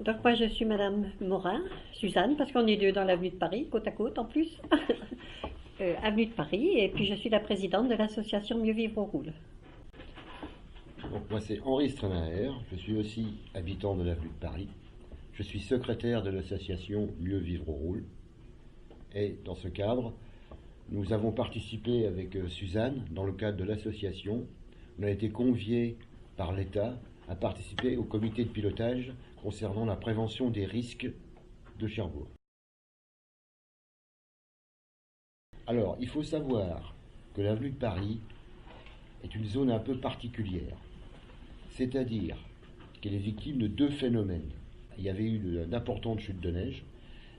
Donc moi je suis Madame Morin, Suzanne, parce qu'on est deux dans l'avenue de Paris, côte à côte en plus. Avenue de Paris, et puis je suis la présidente de l'association Mieux Vivre au Roule. Donc moi c'est Henri Strenaer, je suis aussi habitant de l'avenue de Paris. Je suis secrétaire de l'association Mieux Vivre au Roule. Et dans ce cadre, nous avons participé avec Suzanne, dans le cadre de l'association, on a été conviés par l'État à participer au comité de pilotage concernant la prévention des risques de Cherbourg. Alors, il faut savoir que l'avenue de Paris est une zone un peu particulière, c'est-à-dire qu'elle est victime de deux phénomènes. Il y avait eu d'importantes chutes de neige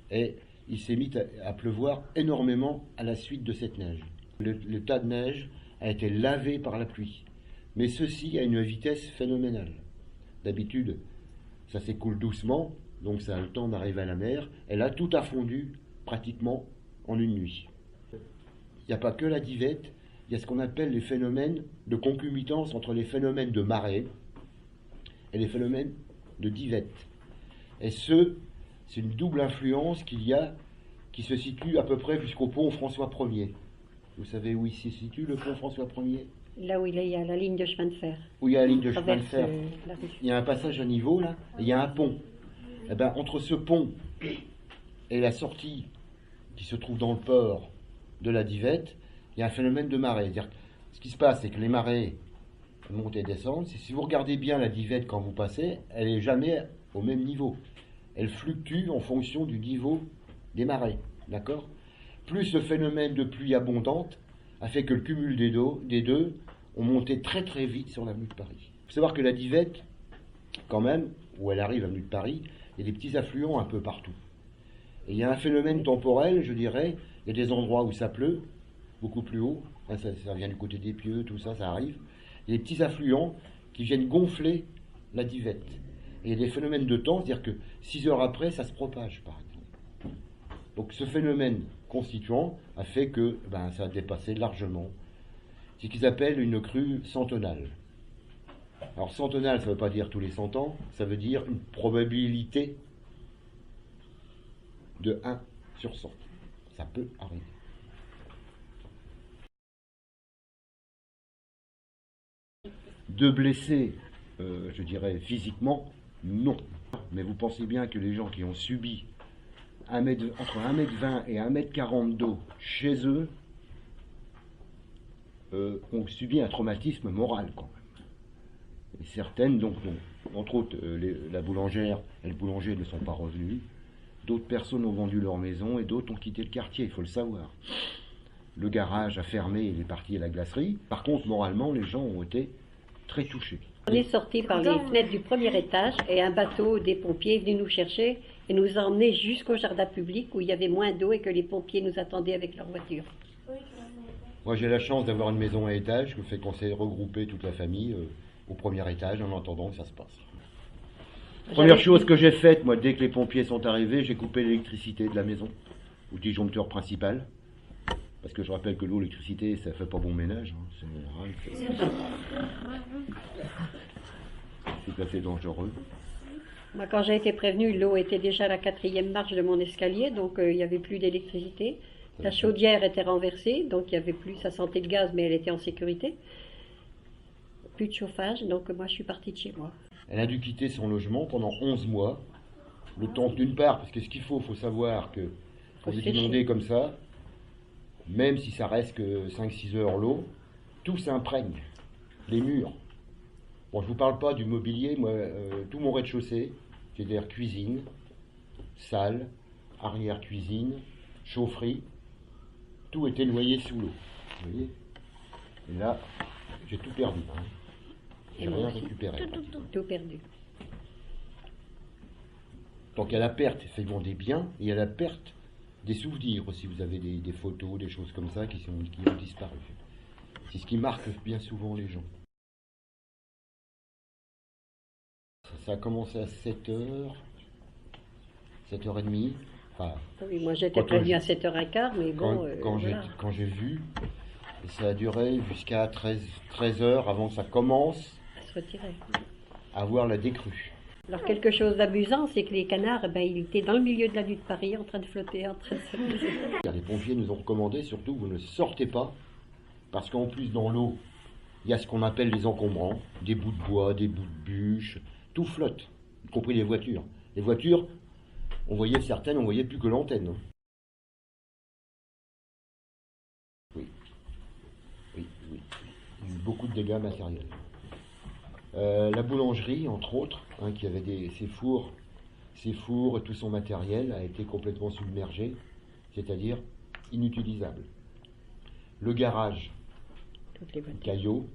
et il s'est mis à pleuvoir énormément à la suite de cette neige. Le tas de neige a été lavé par la pluie, mais ceci à une vitesse phénoménale. D'habitude, ça s'écoule doucement, donc ça a le temps d'arriver à la mer, et là tout a fondu pratiquement en une nuit. Il n'y a pas que la divette, il y a ce qu'on appelle les phénomènes de concomitance entre les phénomènes de marée et les phénomènes de divette. Et c'est une double influence qu'il y a, qui se situe à peu près jusqu'au pont François Ier. Vous savez où il se situe, le pont François Ier? Là où il y a la ligne de chemin de fer. Où il y a la ligne de chemin de fer. La rue. Il y a un passage à niveau là, et il y a un pont. Et ben, entre ce pont et la sortie qui se trouve dans le port de la divette, il y a un phénomène de marée. C'est-à-dire, ce qui se passe, c'est que les marées montent et descendent. Si vous regardez bien la divette quand vous passez, elle n'est jamais au même niveau. Elle fluctue en fonction du niveau des marées. D'accord? Plus ce phénomène de pluie abondante a fait que le cumul des deux ont monté très très vite sur l'avenue de Paris. Il faut savoir que la divette, quand même, où elle arrive à l'avenue de Paris, il y a des petits affluents un peu partout. Et il y a un phénomène temporel, je dirais, il y a des endroits où ça pleut, beaucoup plus haut, ça vient du côté des Pieux, tout ça, ça arrive. Il y a des petits affluents qui viennent gonfler la divette. Et il y a des phénomènes de temps, c'est-à-dire que 6 heures après, ça se propage, par exemple. Donc ce phénomène constituant a fait que ça a dépassé largement ce qu'ils appellent une crue centenale. Alors centenale, ça ne veut pas dire tous les 100 ans, ça veut dire une probabilité de 1 sur 100. Ça peut arriver. De blessés, je dirais physiquement, non. Mais vous pensez bien que les gens qui ont subi entre 1,20 m et 1,40 m d'eau chez eux ont subi un traumatisme moral quand même. Et certaines, donc, entre autres, la boulangère et le boulanger ne sont pas revenus. D'autres personnes ont vendu leur maison et d'autres ont quitté le quartier, il faut le savoir. Le garage a fermé et il est parti à la glacerie. Par contre, moralement, les gens ont été très touchés. On est sortis par les fenêtres du premier étage et un bateau des pompiers est venu nous chercher et nous a emmenés jusqu'au jardin public où il y avait moins d'eau et que les pompiers nous attendaient avec leur voiture. Moi j'ai la chance d'avoir une maison à étage, ce qui fait qu'on s'est regroupé toute la famille au premier étage en attendant que ça se passe. Première chose que j'ai faite, moi, dès que les pompiers sont arrivés, j'ai coupé l'électricité de la maison, au disjoncteur principal. Parce que je rappelle que l'eau, l'électricité, ça fait pas bon ménage. C'est assez dangereux. Moi, quand j'ai été prévenue, l'eau était déjà à la 4e marche de mon escalier, donc il n'y avait plus d'électricité. La chaudière était renversée, donc il n'y avait plus, ça sentait le gaz, mais elle était en sécurité. Plus de chauffage, donc moi je suis partie de chez moi. Elle a dû quitter son logement pendant 11 mois. Le temps d'une part, parce que ce qu'il faut savoir que quand vous êtes inondé comme ça, même si ça reste que 5-6 heures l'eau, tout s'imprègne. Les murs. Bon, je ne vous parle pas du mobilier, moi, tout mon rez-de-chaussée, c'est-à-dire cuisine, salle, arrière-cuisine, chaufferie, tout était noyé sous l'eau. Vous voyez? Et là, j'ai tout perdu. Hein. J'ai rien récupéré. Tout perdu. Donc il y a la perte, effectivement, des biens, et il y a la perte des souvenirs aussi. Vous avez des photos, des choses comme ça qui ont disparu. C'est ce qui marque bien souvent les gens. Ça a commencé à 7h, 7h30. Enfin, oui, moi j'étais prévenu à 7h15, mais bon... Quand j'ai vu, ça a duré jusqu'à 13h avant que ça commence à se retirer. À voir la décrue. Alors quelque chose d'amusant, c'est que les canards, ben, ils étaient dans le milieu de la nuit de Paris, en train de flotter, en train de s'amuser. Les pompiers nous ont recommandé, surtout, vous ne sortez pas, parce qu'en plus, dans l'eau, il y a ce qu'on appelle les encombrants, des bouts de bois, des bouts de bûches, tout flotte, y compris les voitures. Les voitures, on voyait certaines, on voyait plus que l'antenne. Oui, oui, oui. Il y a eu beaucoup de dégâts matériels. La boulangerie, entre autres, hein, qui avait ses fours et tout son matériel a été complètement submergé, c'est-à-dire inutilisable. Le garage Caillot,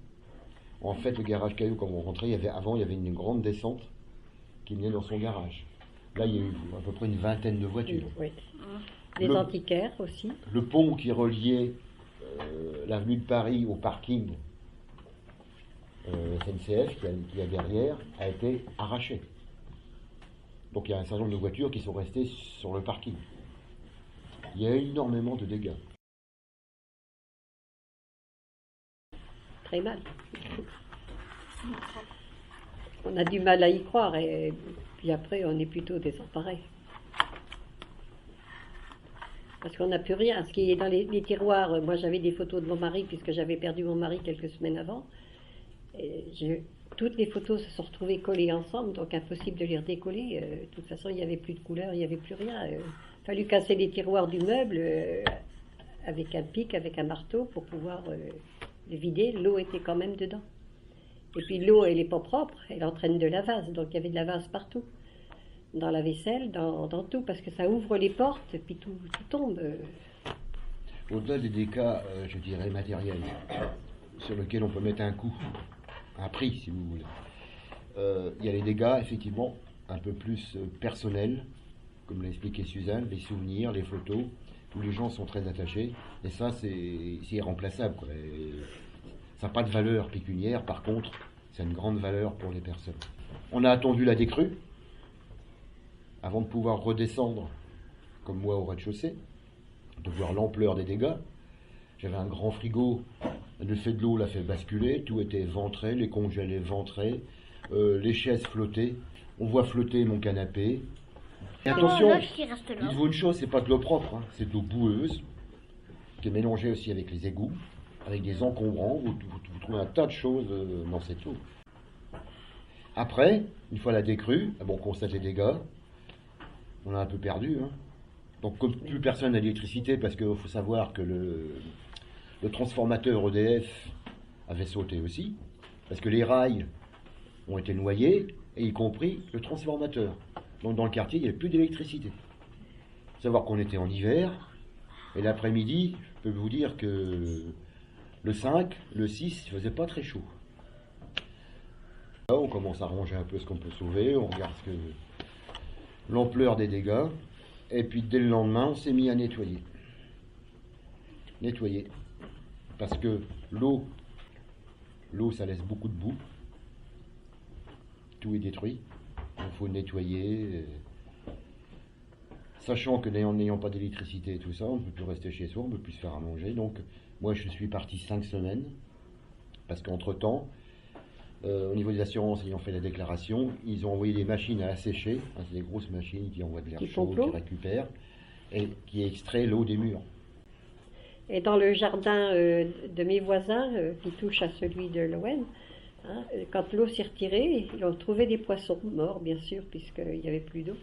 en fait, le garage Caillot, quand on rentrait, avant, il y avait une grande descente qui menait dans son garage. Là, il y a eu à peu près une vingtaine de voitures. Oui. Les antiquaires aussi. Le pont qui reliait l'avenue de Paris au parking SNCF, qui a derrière, a été arraché. Donc il y a un certain nombre de voitures qui sont restées sur le parking. Il y a énormément de dégâts. Très mal. On a du mal à y croire et puis après on est plutôt désemparés. Parce qu'on n'a plus rien. Ce qui est dans les tiroirs, moi j'avais des photos de mon mari puisque j'avais perdu mon mari quelques semaines avant. Et toutes les photos se sont retrouvées collées ensemble, donc impossible de les redécoller. De toute façon, il n'y avait plus de couleur, il n'y avait plus rien. Il a fallu casser les tiroirs du meuble avec un pic, avec un marteau pour pouvoir les vider. L'eau était quand même dedans. Et puis l'eau, elle n'est pas propre, elle entraîne de la vase, donc il y avait de la vase partout. Dans la vaisselle, dans tout, parce que ça ouvre les portes, et puis tout tombe. Au-delà des dégâts, je dirais, matériels, sur lesquels on peut mettre un coup, un prix, si vous voulez. Il y a les dégâts, effectivement, un peu plus personnels, comme l'a expliqué Suzanne, les souvenirs, les photos, où les gens sont très attachés, et ça, c'est irremplaçable, quoi. Ça n'a pas de valeur pécuniaire, par contre, c'est une grande valeur pour les personnes. On a attendu la décrue, avant de pouvoir redescendre, comme moi, au rez-de-chaussée, de voir l'ampleur des dégâts. J'avais un grand frigo, le fait de l'eau l'a fait basculer, tout était ventré, les congèles ventrés, les chaises flottaient, on voit flotter mon canapé. Et attention, dites-vous une chose, c'est pas de l'eau propre, hein, c'est de l'eau boueuse, qui est mélangée aussi avec les égouts, avec des encombrants, vous trouvez un tas de choses dans cette eau. Après, une fois la décrue, on constate les dégâts, on a un peu perdu, hein. Donc comme plus personne n'a d'électricité, parce qu'il faut savoir que le transformateur EDF avait sauté aussi, parce que les rails ont été noyés, et y compris le transformateur. Donc dans le quartier, il n'y avait plus d'électricité. Il faut savoir qu'on était en hiver, et l'après-midi, je peux vous dire que le 5, le 6, il faisait pas très chaud. Là, on commence à ranger un peu ce qu'on peut sauver, on regarde l'ampleur des dégâts, et puis dès le lendemain, on s'est mis à nettoyer. Nettoyer. Parce que l'eau, ça laisse beaucoup de boue. Tout est détruit. Il faut nettoyer. Sachant que n'ayant pas d'électricité et tout ça, on ne peut plus rester chez soi, on ne peut plus se faire à manger. Donc, moi, je suis parti 5 semaines. Parce qu'entre-temps, au niveau des assurances, ayant fait la déclaration, ils ont envoyé des machines à assécher. Hein, c'est des grosses machines qui envoient de l'air chaud, qui récupèrent, et qui extraient l'eau des murs. Et dans le jardin de mes voisins, qui touche à celui de l'Owen, hein, quand l'eau s'est retirée, ils ont trouvé des poissons morts, bien sûr, puisqu'il n'y avait plus d'eau.